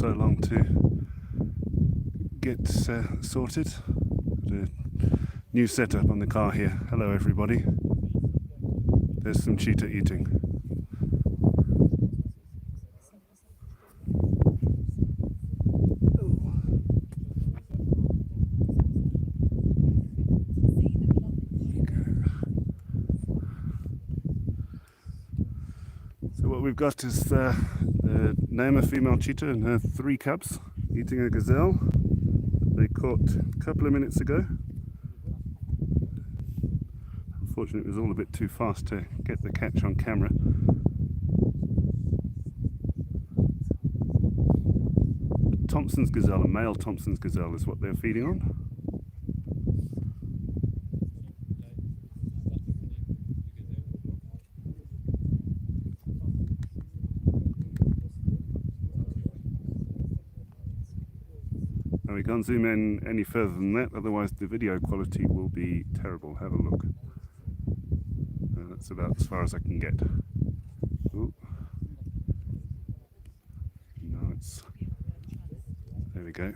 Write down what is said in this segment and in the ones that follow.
so long to get sorted. The new setup on the car here. Hello everybody. There's some cheetah eating. So what we've got is the Neema female cheetah and her 3 cubs eating a gazelle they caught a couple of minutes ago. Unfortunately it was all a bit too fast to get the catch on camera. A Thompson's gazelle, a male Thompson's gazelle is what they're feeding on. We can't zoom in any further than that, otherwise the video quality will be terrible. Have a look. That's about as far as I can get. Ooh. No, it's... There we go.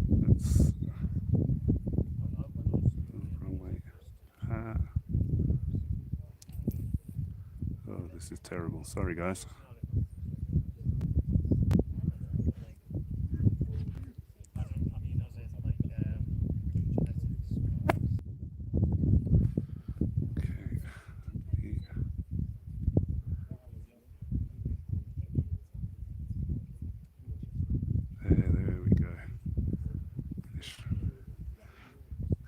That's... Wrong way. Oh, this is terrible. Sorry, guys.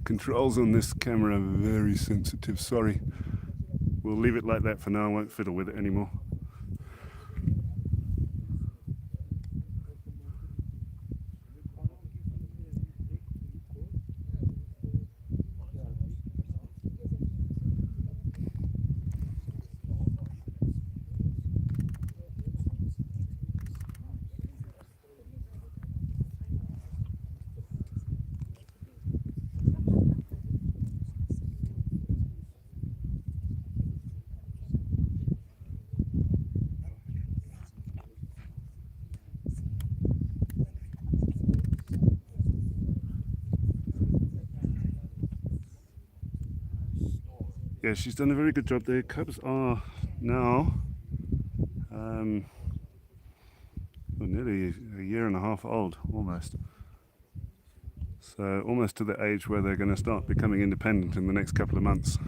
Controls on this camera are very sensitive, sorry. We'll leave it like that for now, I won't fiddle with it anymore. Yeah, she's done a very good job. The cubs are now nearly a year and a half old, almost. So almost to the age where they're going to start becoming independent in the next couple of months.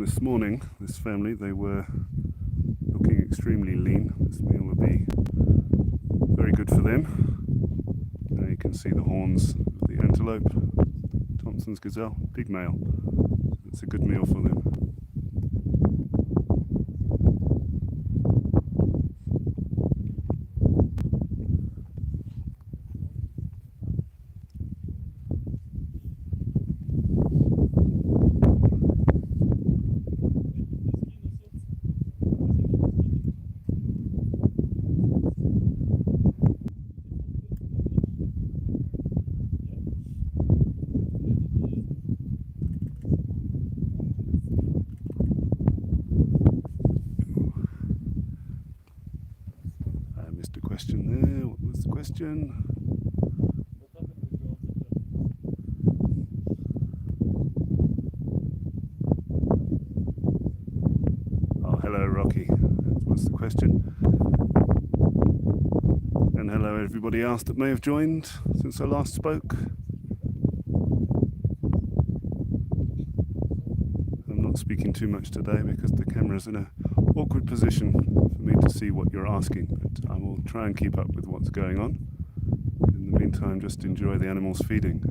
This morning, this family, they were looking extremely lean. This meal will be very good for them. Now you can see the horns of the antelope, Thompson's gazelle, big male. It's a good meal for them. Question there. What was the question? Oh, hello, Rocky. That was the question. And hello, everybody else that may have joined since I last spoke. I'm not speaking too much today because the camera's in an awkward position for for me to see what you're asking, but I will try and keep up with what's going on. In the meantime, just enjoy the animals feeding.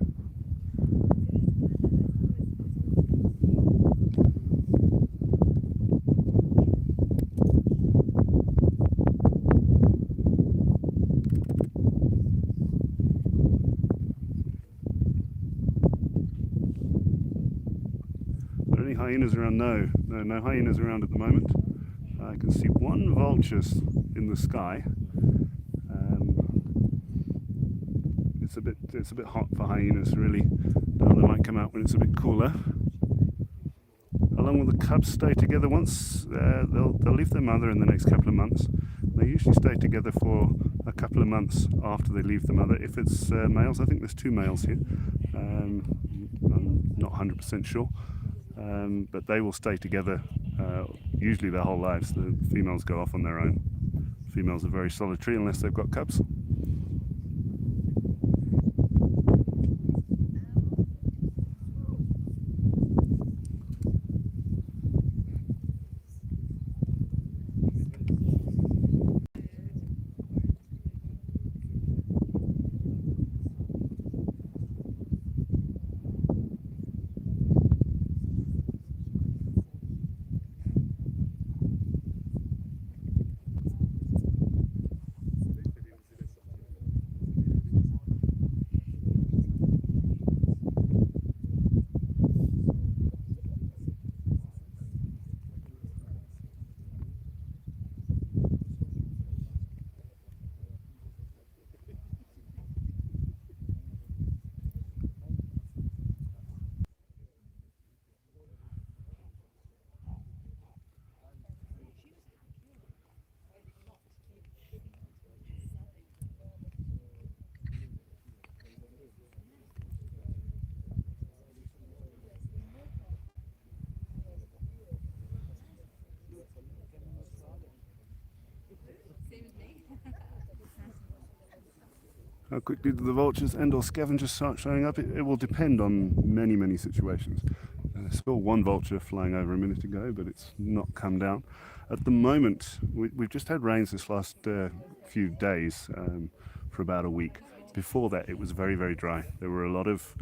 Are there any hyenas around? No hyenas around at the moment. I can see one vulture in the sky. It's a bit hot for hyenas, really. They might come out when it's a bit cooler. How long will the cubs stay together? Once they'll leave their mother in the next couple of months. They usually stay together for a couple of months after they leave the mother. If it's males, I think there's 2 males here. I'm not 100% sure, but they will stay together usually their whole lives. The females go off on their own. Females are very solitary unless they've got cubs. How quickly do the vultures and or scavengers start showing up? It will depend on many situations. I saw one vulture flying over a minute ago, but it's not come down. At the moment, we've just had rains this last few days for about a week. Before that, it was very dry. There were a lot of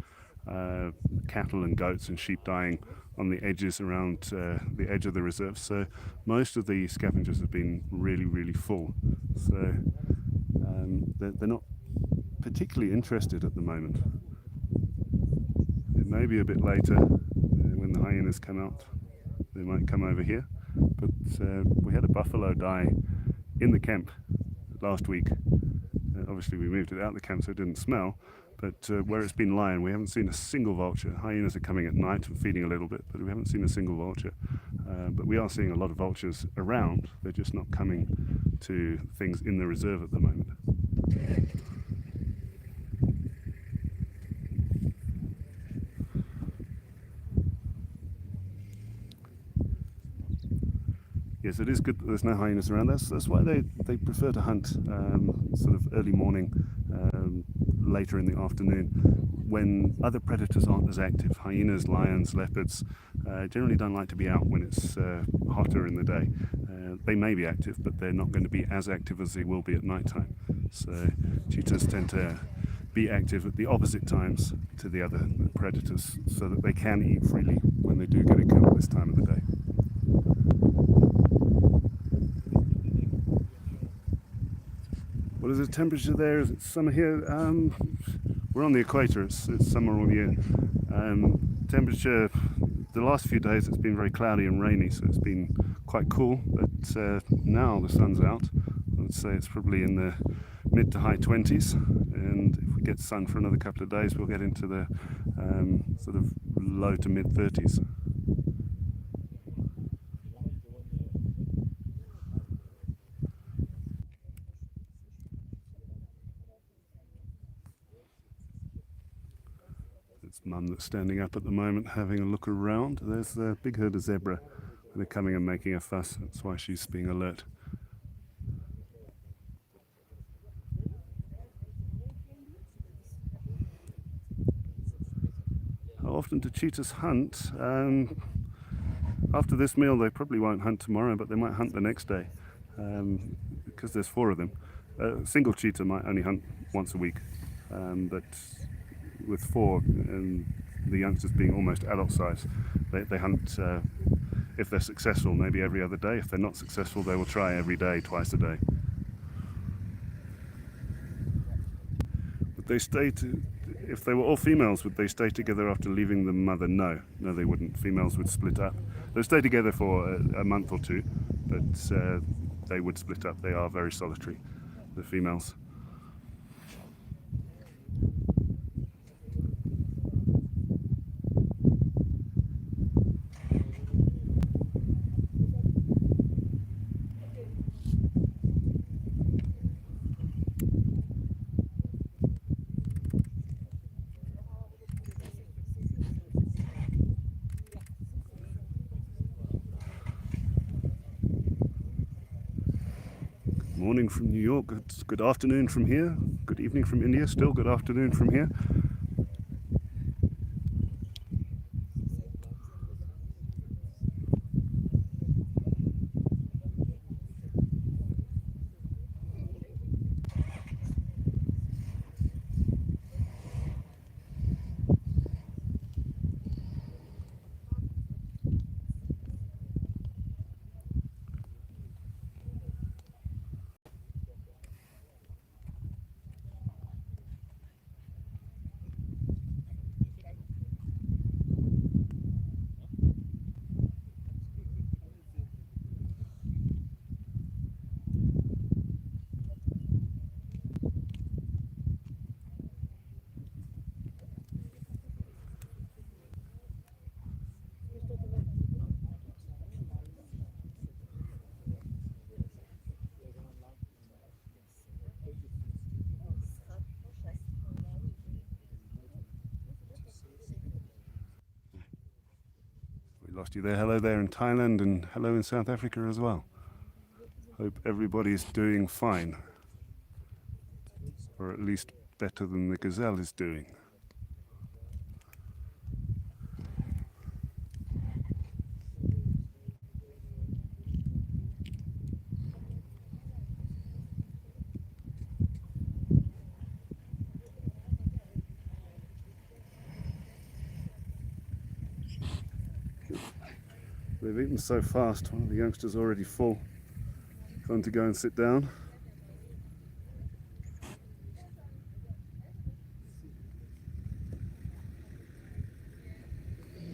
cattle and goats and sheep dying on the edges around the edge of the reserve. So most of the scavengers have been really full. So they're not particularly interested at the moment. It may be a bit later when the hyenas come out. They might come over here. But we had a buffalo die in the camp last week. Obviously we moved it out of the camp so it didn't smell, but where it's been lying we haven't seen a single vulture. Hyenas are coming at night and feeding a little bit, but we haven't seen a single vulture. But we are seeing a lot of vultures around. They're just not coming to things in the reserve at the moment. Yes, it is good that there's no hyenas around. That's why they prefer to hunt sort of early morning, later in the afternoon, when other predators aren't as active. Hyenas, lions, leopards generally don't like to be out when it's hotter in the day. They may be active, but they're not going to be as active as they will be at night time. So cheetahs tend to be active at the opposite times to the other predators so that they can eat freely when they do get a kill this time of the day. What is the temperature there? Is it summer here? We're on the equator, it's summer all year. Temperature, the last few days it's been very cloudy and rainy, so it's been quite cool, but now the sun's out. I would say it's probably in the mid to high 20s, and if we get sun for another couple of days we'll get into the sort of low to mid 30s. It's Mum that's standing up at the moment having a look around. There's the big herd of zebra. They're coming and making a fuss. That's why she's being alert. How often do cheetahs hunt? After this meal they probably won't hunt tomorrow, but they might hunt the next day. because there's 4 of them. A single cheetah might only hunt once a week, but with 4 and the youngsters being almost adult size, they hunt, if they're successful, maybe every other day. If they're not successful, they will try every day, twice a day. Would they stay to, if they were all females, would they stay together after leaving the mother? No, they wouldn't. Females would split up. They'll stay together for a month or 2, but they would split up. They are very solitary, the females. Morning from New York, good afternoon from here, good evening from India, still good afternoon from here. Lost you there. Hello there in Thailand and hello in South Africa as well. Hope everybody's doing fine, or at least better than the gazelle is doing. They've eaten so fast, one of the youngsters already full. Time to go and sit down.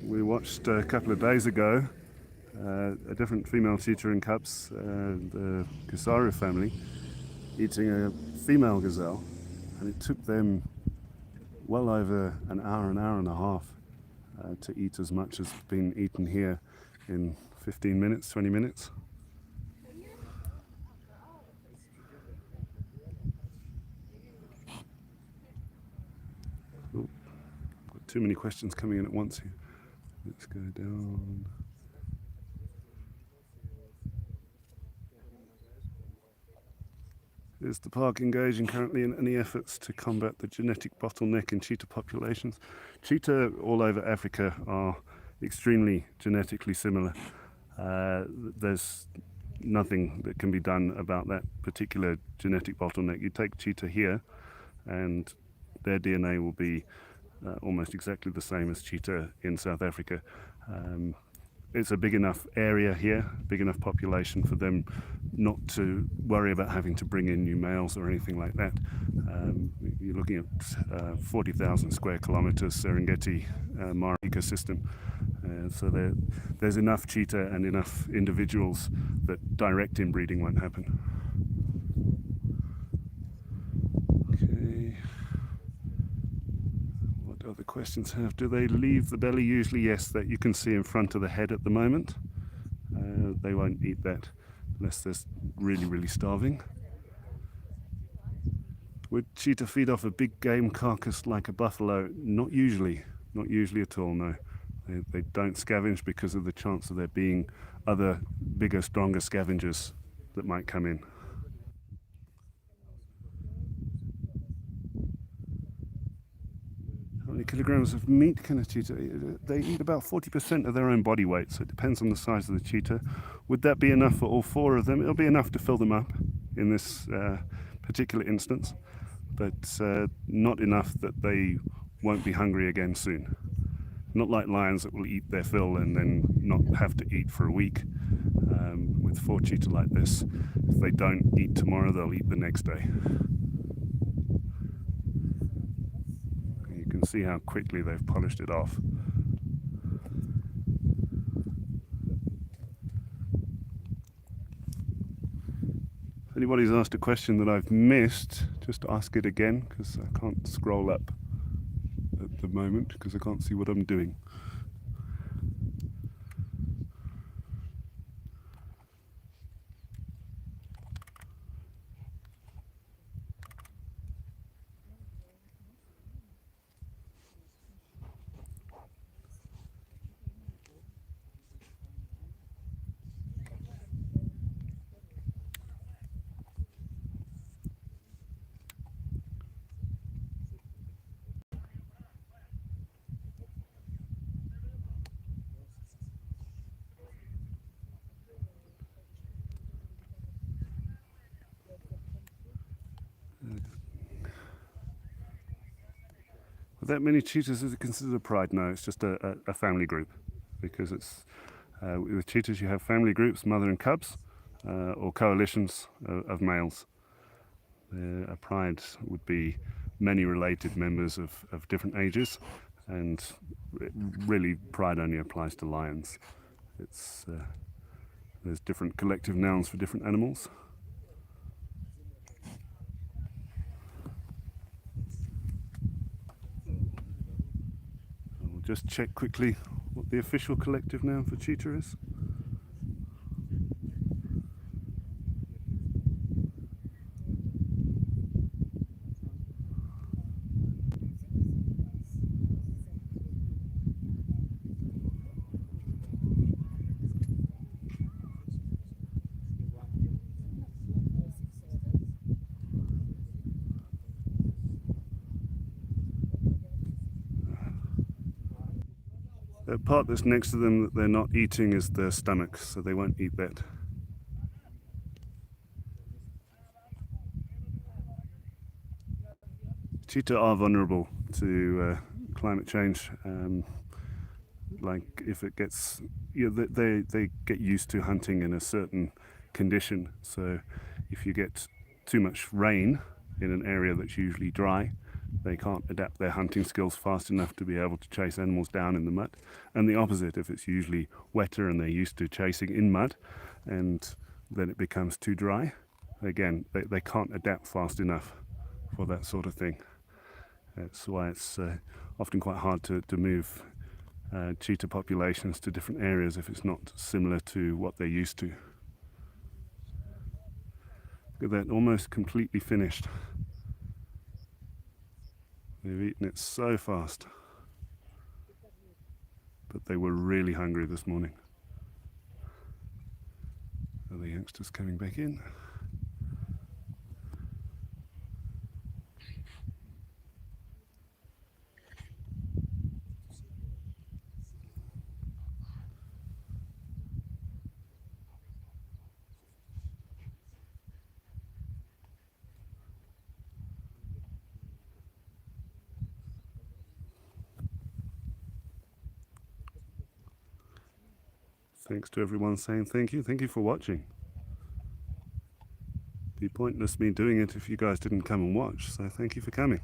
We watched a couple of days ago a different female cheetah in cubs, the Gazelle family, eating a female gazelle, and it took them well over an hour and a half to eat as much as been eaten here in 15 minutes, 20 minutes. Oh, got too many questions coming in at once here. Let's go down. Is the park engaging currently in any efforts to combat the genetic bottleneck in cheetah populations? Cheetah all over Africa are extremely genetically similar. There's nothing that can be done about that particular genetic bottleneck. You take cheetah here and their DNA will be almost exactly the same as cheetah in South Africa. It's a big enough area here, big enough population for them not to worry about having to bring in new males or anything like that. You're looking at 40,000 square kilometers Serengeti Mara ecosystem. So there's enough cheetah and enough individuals that direct inbreeding won't happen. Okay. What other questions have? Do they leave the belly? Usually yes, that you can see in front of the head at the moment. They won't eat that unless they're really starving. Would cheetah feed off a big game carcass like a buffalo? Not usually at all, no. They don't scavenge because of the chance of there being other bigger, stronger scavengers that might come in. How many kilograms of meat can a cheetah eat? They eat about 40% of their own body weight, so it depends on the size of the cheetah. Would that be enough for all 4 of them? It'll be enough to fill them up in this particular instance, but not enough that they won't be hungry again soon. Not like lions that will eat their fill and then not have to eat for a week. With 4 cheetah like this, if they don't eat tomorrow, they'll eat the next day. You can see how quickly they've polished it off. If anybody's asked a question that I've missed, just ask it again, because I can't scroll up at the moment because I can't see what I'm doing. With that many cheetahs, is it considered a pride? No, it's just a family group, because it's with cheetahs you have family groups, mother and cubs, or coalitions of males. A pride would be many related members of different ages, and really pride only applies to lions. It's there's different collective nouns for different animals. We'll just check quickly what the official collective noun for cheetah is. The part that's next to them that they're not eating is their stomach, so they won't eat that. Cheetah are vulnerable to climate change. Like if it gets, they get used to hunting in a certain condition. So if you get too much rain in an area that's usually dry, they can't adapt their hunting skills fast enough to be able to chase animals down in the mud. And the opposite, if it's usually wetter and they're used to chasing in mud and then it becomes too dry, again, they can't adapt fast enough for that sort of thing. That's why it's often quite hard to move cheetah populations to different areas if it's not similar to what they're used to. Look at that, almost completely finished. They've eaten it so fast. But they were really hungry this morning. Are the youngsters coming back in? Thanks to everyone saying thank you. Thank you for watching. It'd be pointless me doing it if you guys didn't come and watch, so thank you for coming.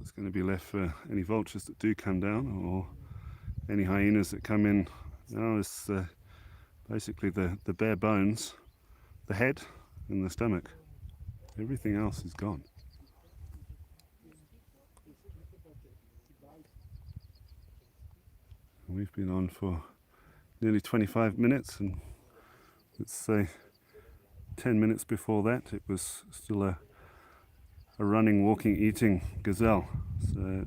that's going to be left for any vultures that do come down, or any hyenas that come in. Now is basically the bare bones, the head and the stomach. Everything else is gone. And we've been on for nearly 25 minutes, and let's say 10 minutes before that it was still a running, walking, eating gazelle. So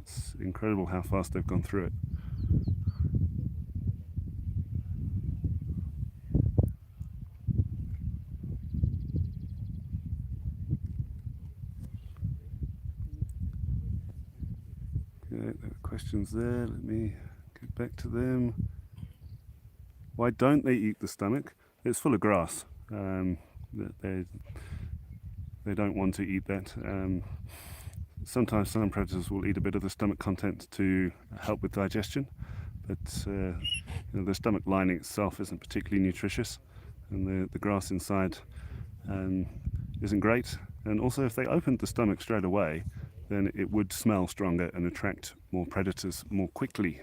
it's incredible how fast they've gone through it. Okay, there are questions there. Let me get back to them. Why don't they eat the stomach? It's full of grass. They don't want to eat that. Sometimes some predators will eat a bit of the stomach content to help with digestion, but the stomach lining itself isn't particularly nutritious, and the grass inside isn't great. And also, if they opened the stomach straight away, then it would smell stronger and attract more predators more quickly.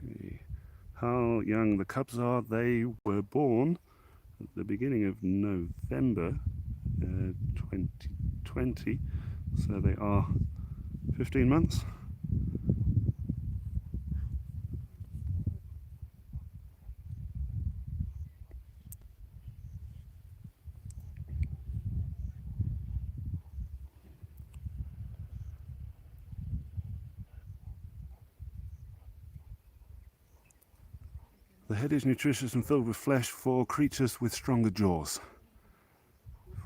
Okay. How young the cubs are? They were born at the beginning of November 2020, so they are 15 months. The head is nutritious and filled with flesh for creatures with stronger jaws.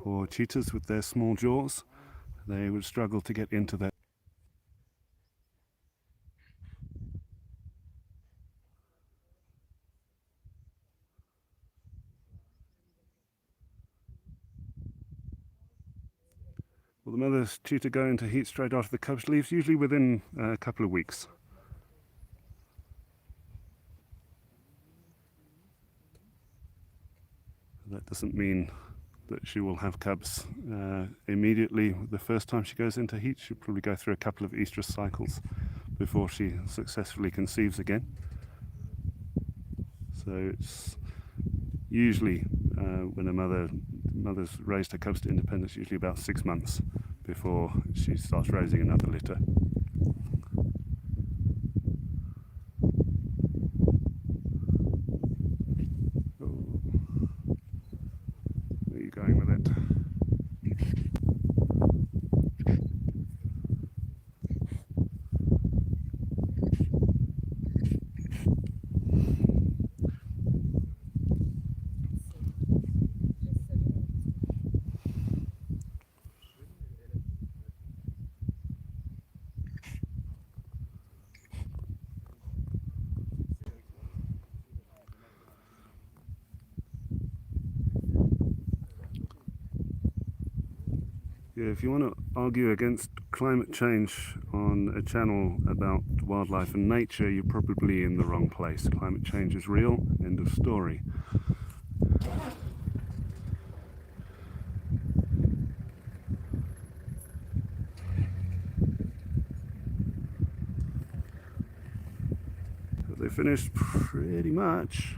For cheetahs with their small jaws, they would struggle to get into that. Well, the mother's cheetah go into heat straight after the cubs leaves, usually within a couple of weeks. That doesn't mean that she will have cubs immediately the first time she goes into heat. She'll probably go through a couple of estrus cycles before she successfully conceives again. So it's usually when a mother's raised her cubs to independence, usually about 6 months before she starts raising another litter. Where are you going with it? Yeah, if you want to argue against climate change on a channel about wildlife and nature, you're probably in the wrong place. Climate change is real, end of story. They finished pretty much.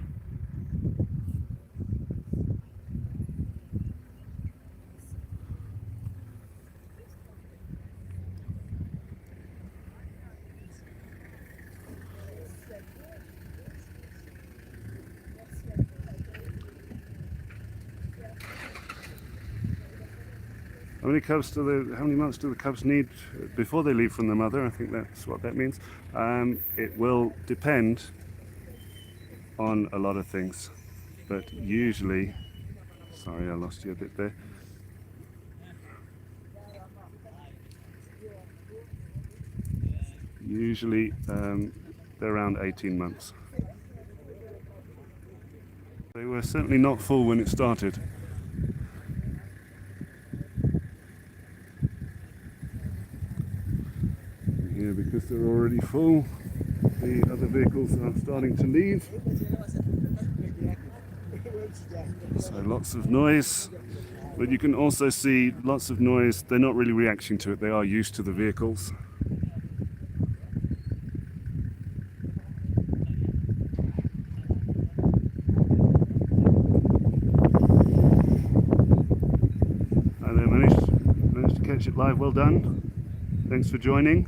How many months do the cubs need before they leave from the mother? I think that's what that means. It will depend on a lot of things, but usually, sorry, I lost you a bit there. Usually they're around 18 months. They were certainly not full when it started. Here, because they're already full, the other vehicles are starting to leave. So lots of noise. But you can also see lots of noise. They're not really reacting to it. They are used to the vehicles. And they managed to catch it live. Well done. Thanks for joining.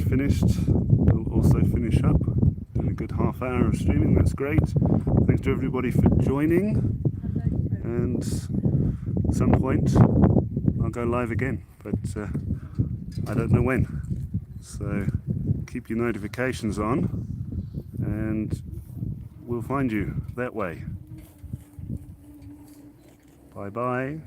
Finished. We'll also finish up. Doing a good half hour of streaming, that's great. Thanks to everybody for joining, and at some point I'll go live again, but I don't know when. So keep your notifications on and we'll find you that way. Bye bye.